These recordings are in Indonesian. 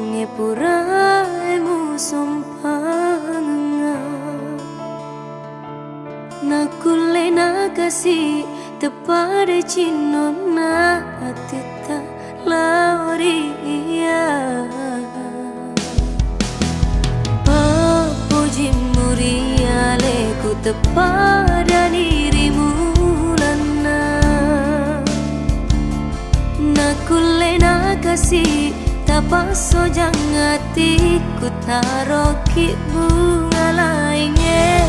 ngepura emu sompanga nakule nakasi tepada cinona atita lauria papuji muriale ku tepada dirimu lana nakule nakasi tapaso jangati ku taroki bunga lainnya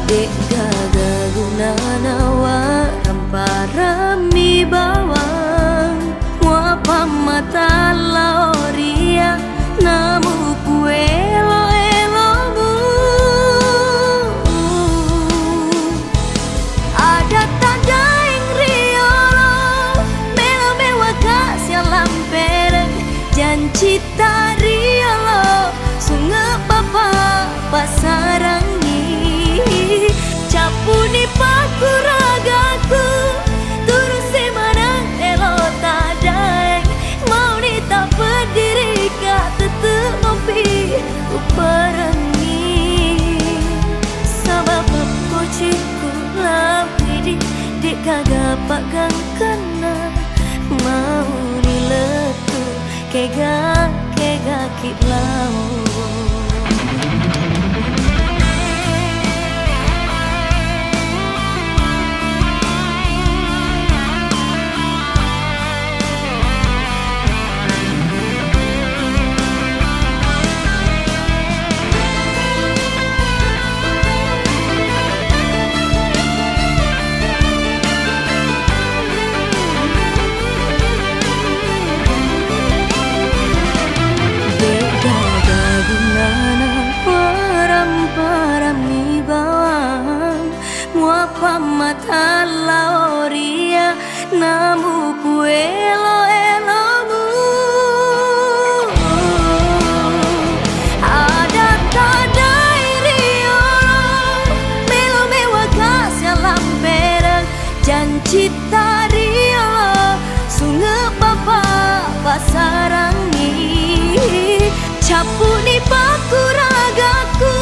dek gaga gunana waram parami bawang muapa mata lauria namu kuelo elomu ada tanda yang riolo melo mewa kasih lampereng janji tariolo sungai papa pasarangi capuni paku ragaku turun semanang elo tadaeng mau nita berdiri kak tetep ngopi uperangi sabab pociku lawidi dek kagak pagang kena mau niletu kega kitlau mata lauria namu kuelo elomu ada tadai riolo melo mewa kasih lampereng janji tariolo sungai papa pasarangi capuni paku ragaku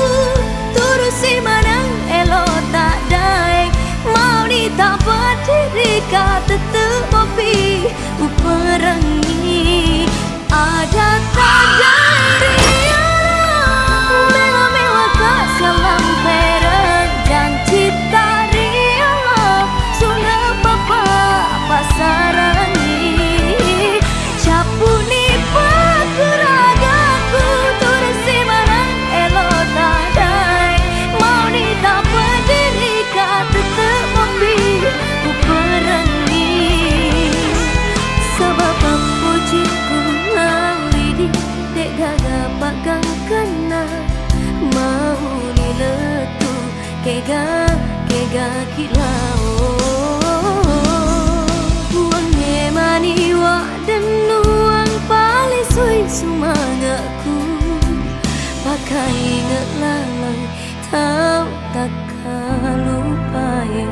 turusi manang elo tak daeng mau nita berdiri kak tetep ngopi uperangi ada tanda riolo melo mewa kasih lampereng janji tariolo sungai papa pasarangi capuni paku ragaku turusi manang elo tak daeng mau nita berdiri kak tetep ngopi uperangi sabab pujiku lawidi dek gagak pagang kena mau niletu kega kilau buang nemani wak dan nuang palisui semangatku pakai inget lalai tau takkan lupai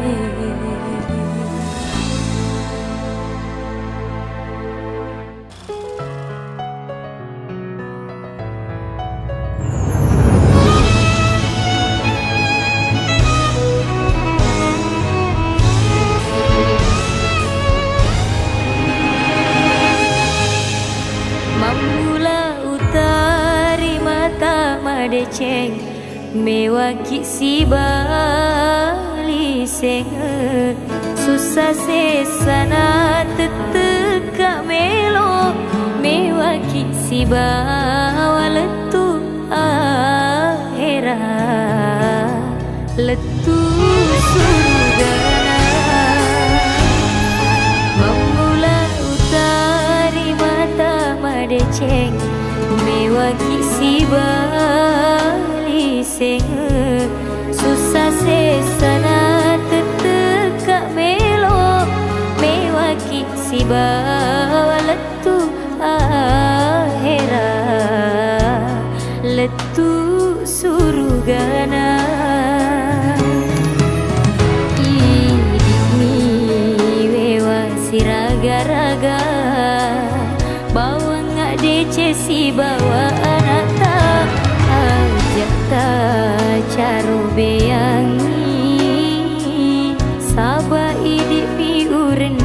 Mamula utari mata madeceng mewaki si bali senge susah sesana teteka melo mewaki si bawa letu akhirat letu surgana memula utari mata madeceng mewaki si bali senge susah sesana teteka melo mewaki si bawa letu akhirat letu surgana idimi wewa siraga-raga bawang ngade kece si bawa anak tak ajak tak caro beyangi sabah idik piuren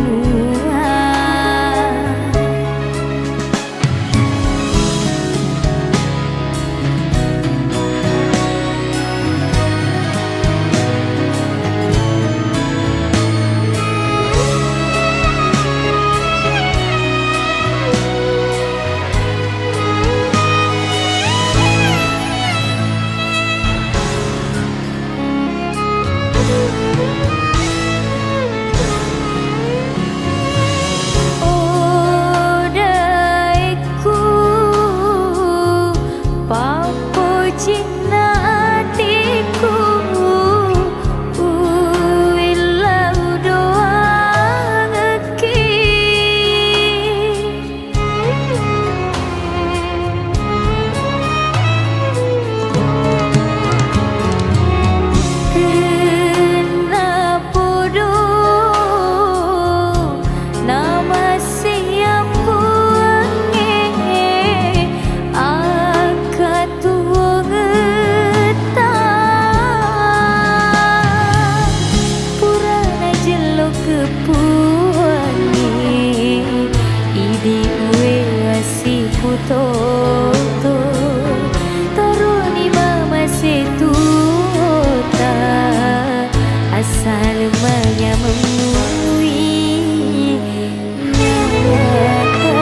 Toto Taruni mama setuta asal menyamui nyata.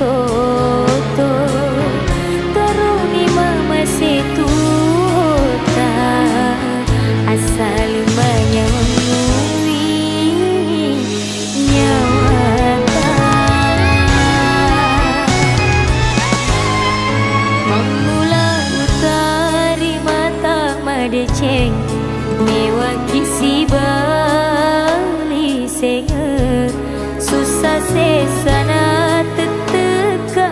Toto Taruni mama setuta asal menyamui nyawata. Memula utari mata madeceng mewaki si bali senger susah sesana teteka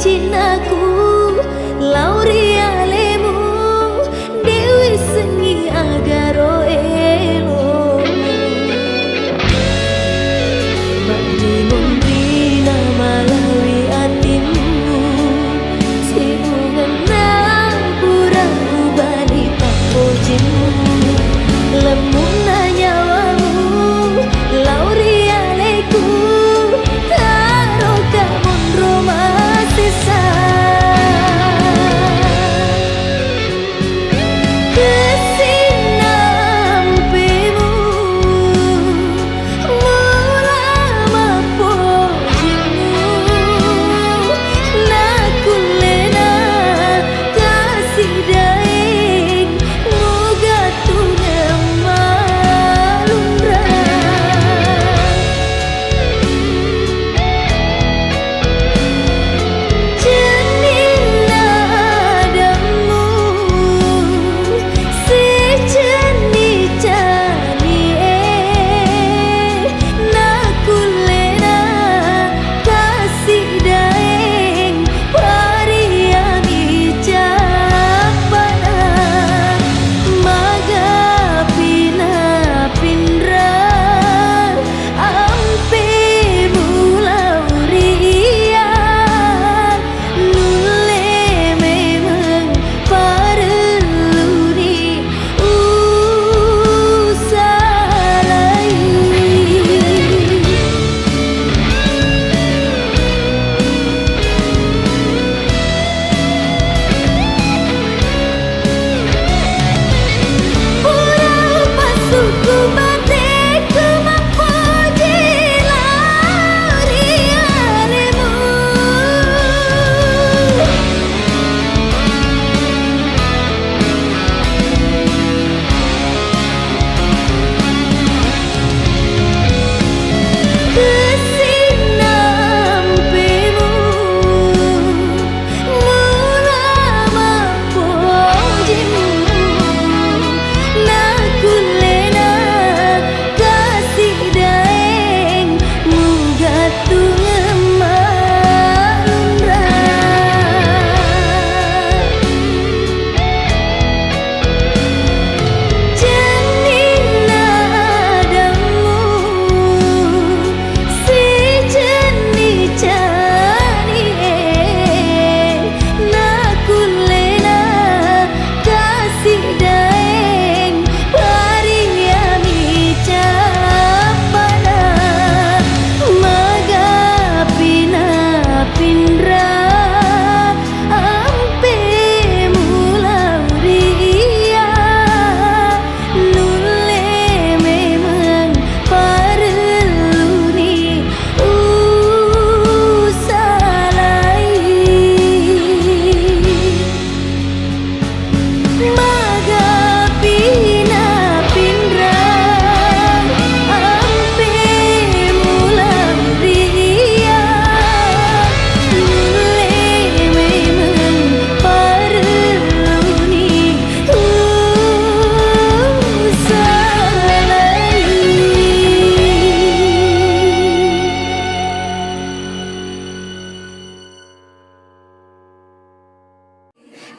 cinaku lauri alemu dewi sengi agaro elo bagi membina malawi atimu sehungan pura ubani pakojimu lemuna nyawamu lauri aleku taro kamun rumah sisa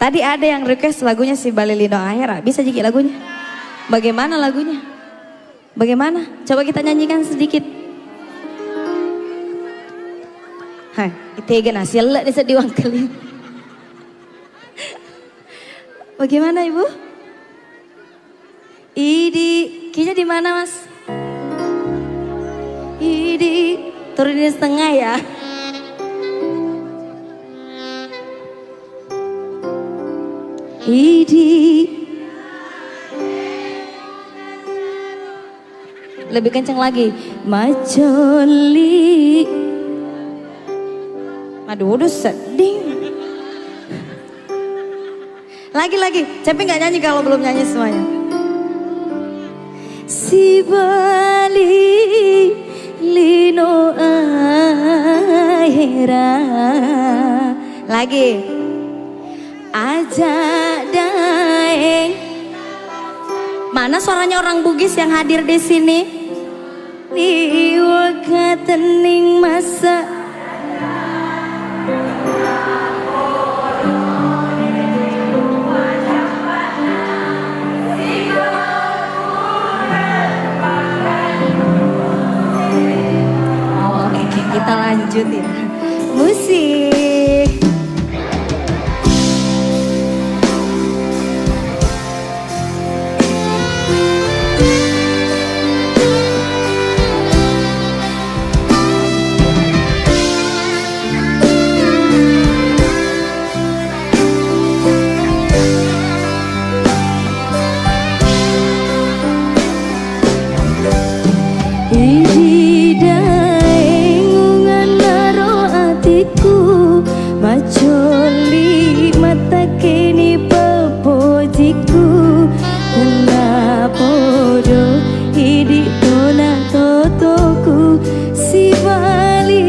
Tadi ada yang request lagunya si Balilino Ahera. Bisa jadi lagunya? Bagaimana lagunya? Bagaimana? Coba kita nyanyikan sedikit. Hai, itega nasi lek desa diwangkelin. Bagaimana Ibu? Idi, kayaknya di mana Mas? Idi, turunin setengah ya. Idi, lebih kencang lagi. Macoli, aduh udah sedih. Lagi, tapi nggak nyanyi kalau belum nyanyi semuanya. Si Bali Lino Ahera. Lagi. Aja daeng. Mana suaranya orang Bugis yang hadir di sini? Di wakatening masa lanjut ya. Musik. Macoli mata kini pepojiku kena podo hidik tona totoku si bali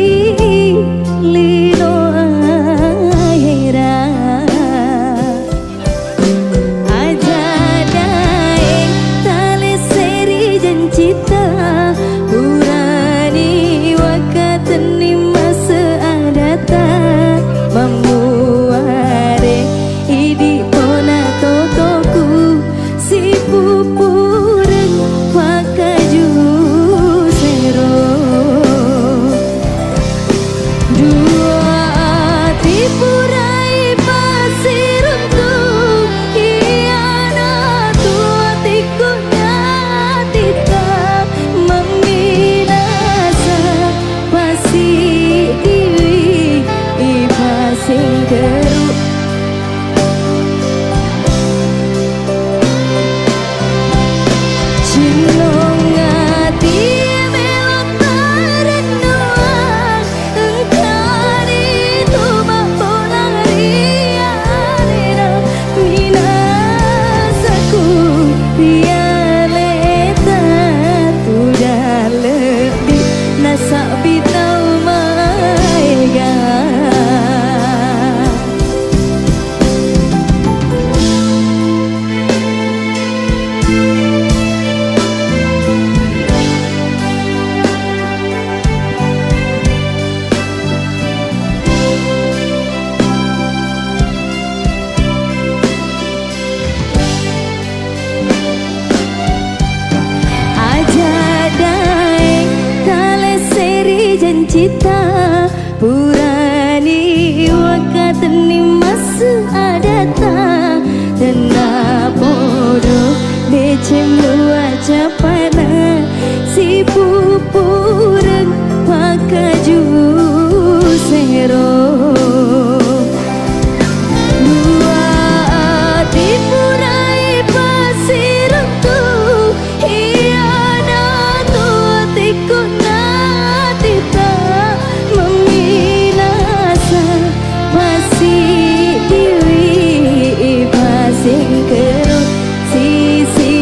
lino aira aja dae tale seri jencita urani wakateni masa adata memuare idi pona totoku si pupureng wakaju sero dua tipurai pasir untuk iana tua tikunya tita meminasa pasi diwi ipasing geruk Cinong ngati melok tarenduan engkani tumak polang rialena minasaku rialeta tudah lebih nasak bitau maega cita purani wakateni masa adata tena podo becemu acapana si pupureng wakaju sero dua tipurai pasir untuk iana tua tikuna tita meminasa masih diwi pasing kerut sisi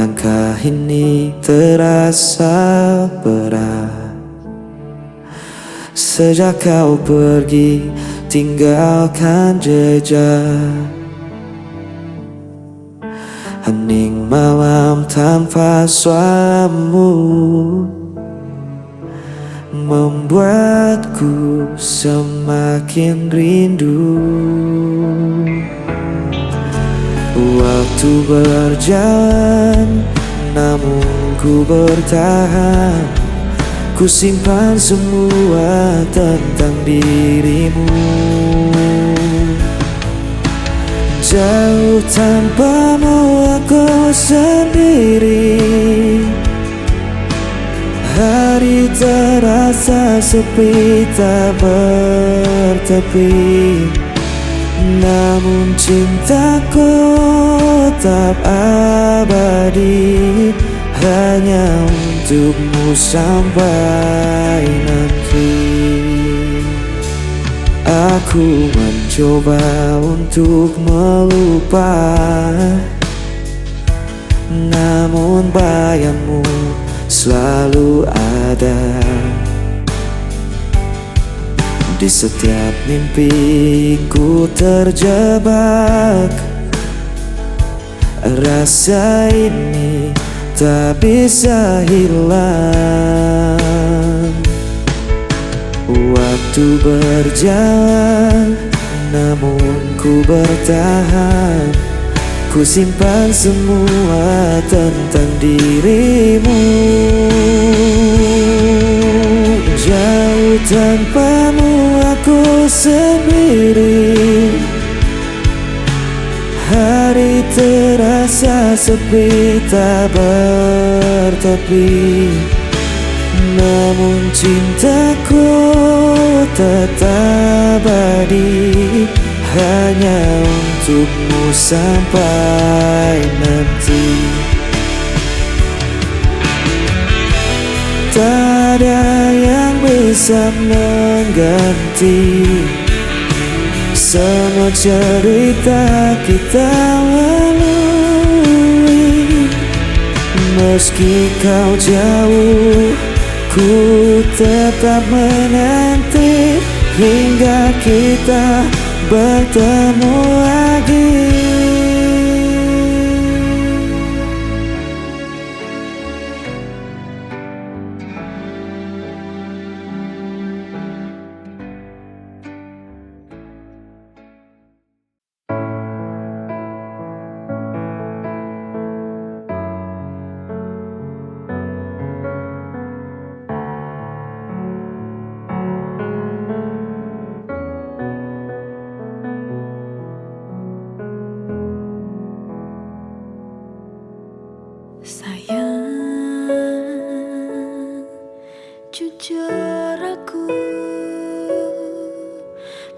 Langkah ini terasa berat sejak kau pergi tinggalkan jejak. Hening malam tanpa suaramu membuatku semakin rindu. Waktu berjalan, namun ku bertahan. Ku simpan semua tentang dirimu. Jauh tanpamu aku sendiri, hari terasa sepi tak bertepi. Namun cintaku tetap abadi, hanya untukmu sampai nanti. Aku mencoba untuk melupa, namun bayangmu selalu ada di setiap mimpiku terjebak. Rasa ini tak bisa hilang. Waktu berjalan, namun ku bertahan. Ku simpan semua tentang dirimu. Jauh tanpamu aku sendiri, hari terasa sepi tak bertepi. Namun cintaku tetap abadi, hanya untukmu sampai nanti. Tak ada yang bisa mengganti semua cerita kita lalui. Meski kau jauh, ku tetap menanti hingga kita bertemu lagi. Sayang, jujur aku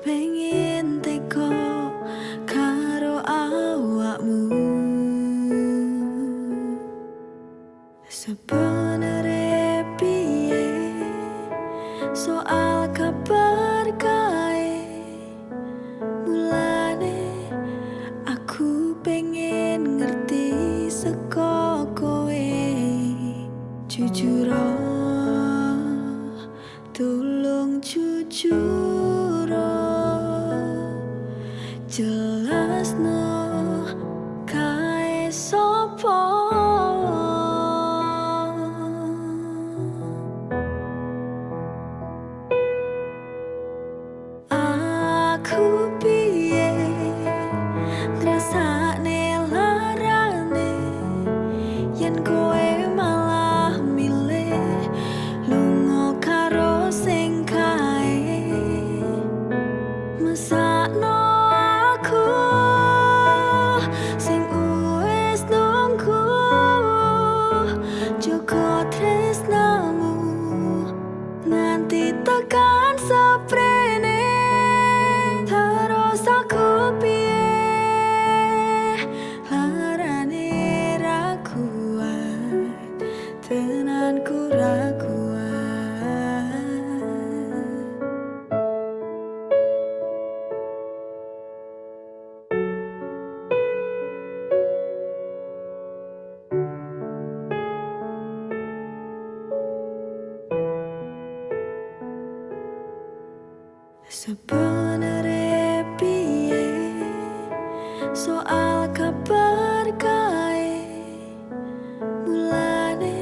pengen teko karo awakmu. Sebenere piye soal kabar kae, mulane aku pengen ngerti seko kowe. Jujur tolong jujur jelasno kae sopo. Aku piye ngrasakne larane yen kowe malah milih lunga karo sing kae. Mesakno aku sing wis nunggu, joko tresnamu nganti tekan seprene. Terus aku piye larane ra kuat, tenanku ra kuat. Sebenere piye soal kabar kae, mulane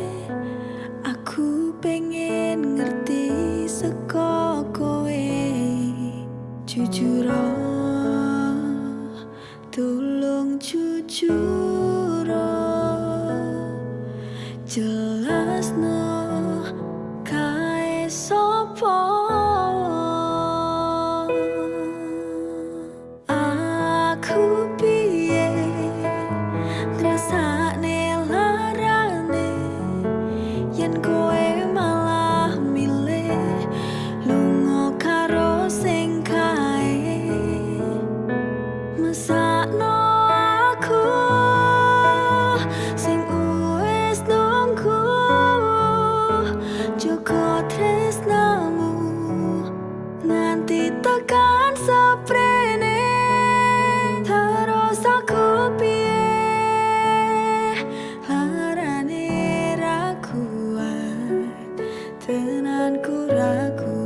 aku pengen ngerti seko kowe. Jujur tolong jujur jelasno kae sopo. Aku tenan ku ra kuat.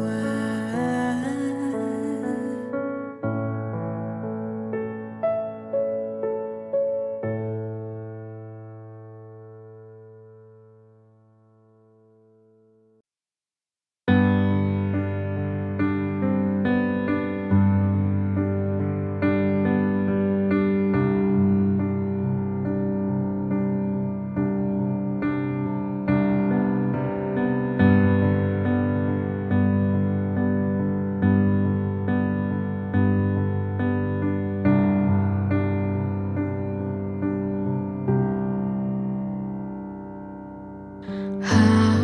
Hal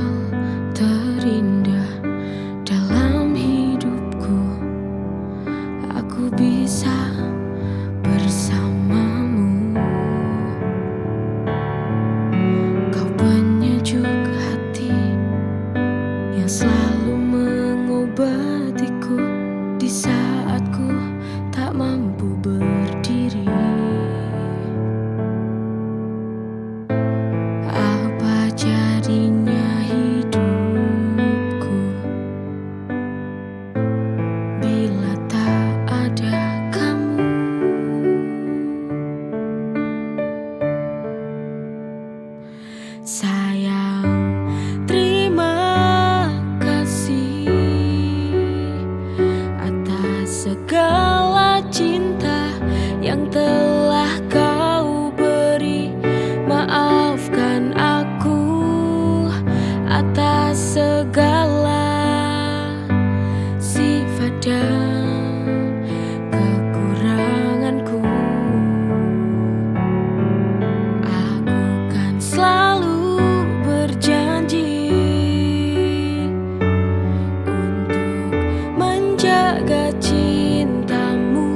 terindah dalam hidupku, aku bisa bersamamu. Kau penyejuk hati yang selalu mengobatiku di saat ku tak mampu berdiri. Apa jadinya hidupku bila tak ada kamu? Sayang, terima kasih atas segala cinta yang telah kau beri. Maafkan aku atas segala sifat dan kekuranganku. Aku kan selalu berjanji untuk menjaga cintamu.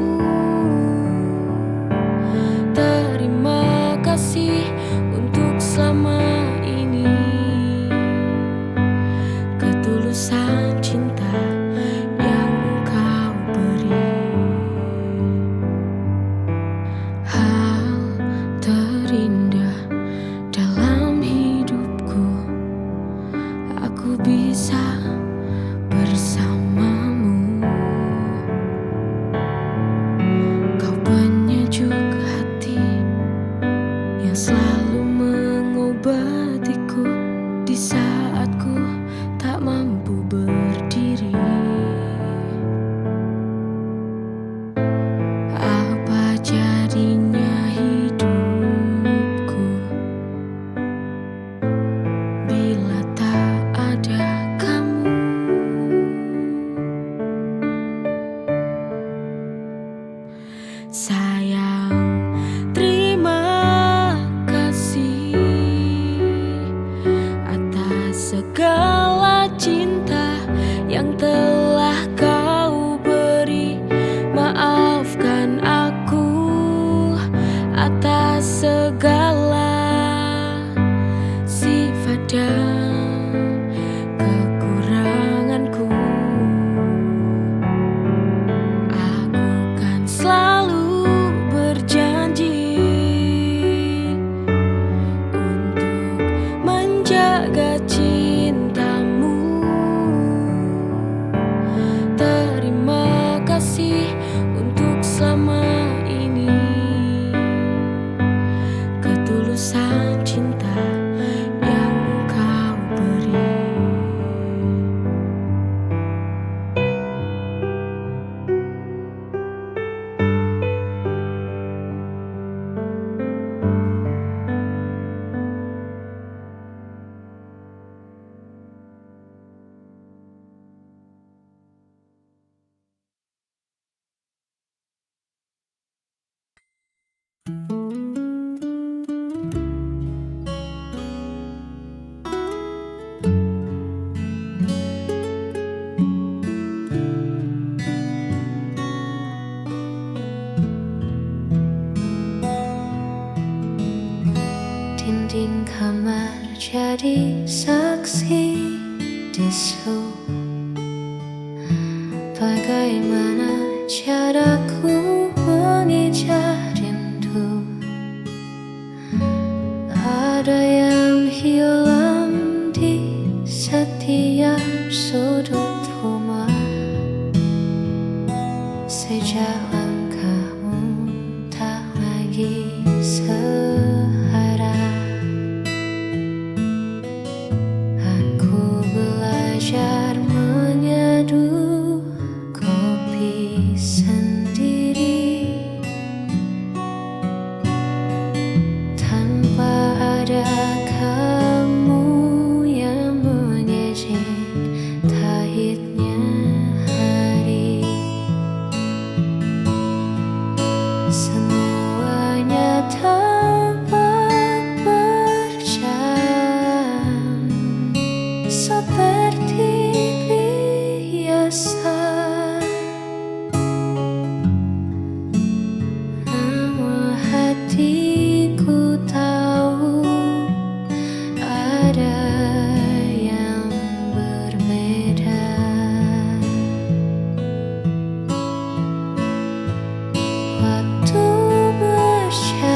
Terima kasih untuk selama ini, ketulusan cinta yang engkau beri. Hal terindah dalam hidupku, aku bisa bersamamu. Kau penyejuk hati yang selalu mengobatiku di saat ku tak mampu berdiri. Apa jadinya hidupku bila tak ada kamu? Sayang, terima kasih atas segala cinta yang telah kau beri. Maafkan aku atas segala sifat dan kekuranganku. Aku kan selalu berjanji untuk menjaga cintamu. Terima kasih untuk selama ini, ketulusan cinta yang engkau beri. Dinding kamar jadi saksi bisu. Bagaimana caraku mengejar rindu? Ada yang hilang di setiap sudut rumah. Sejak langkahmu tak lagi searah, aku belajar menyeduh kopi sendiri tanpa ada kamu yang mengejek pahitnya hari. Semuanya tampak berjalan seperti biasa, namun hatiku tahu ada yang berbeda. Waktu berjalan,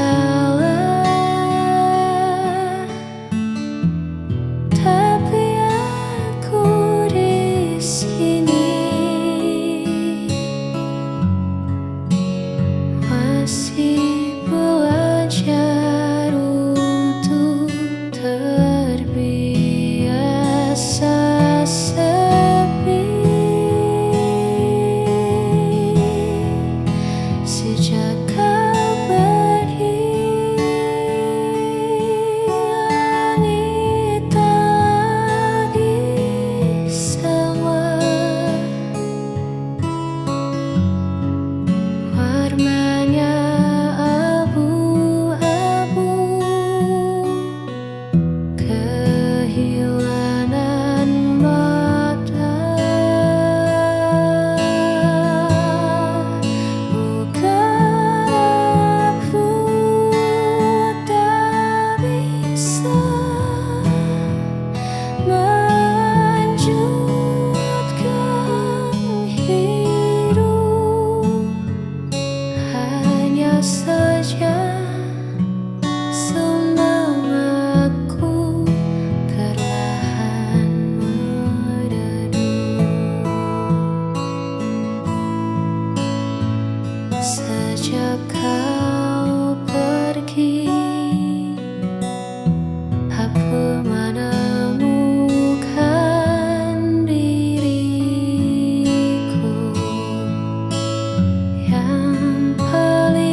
tapi aku di sini masih belajar untuk terbiasa sepi. Sejak kau pergi, langit tak lagi sama, warnanya abu-abu, kehilangan mata. Bukan aku tak bisa melanjutkan hidup, hanya saja semangatku perlahan meredup. Sejak kau pergi, aku menemukan diriku yang paling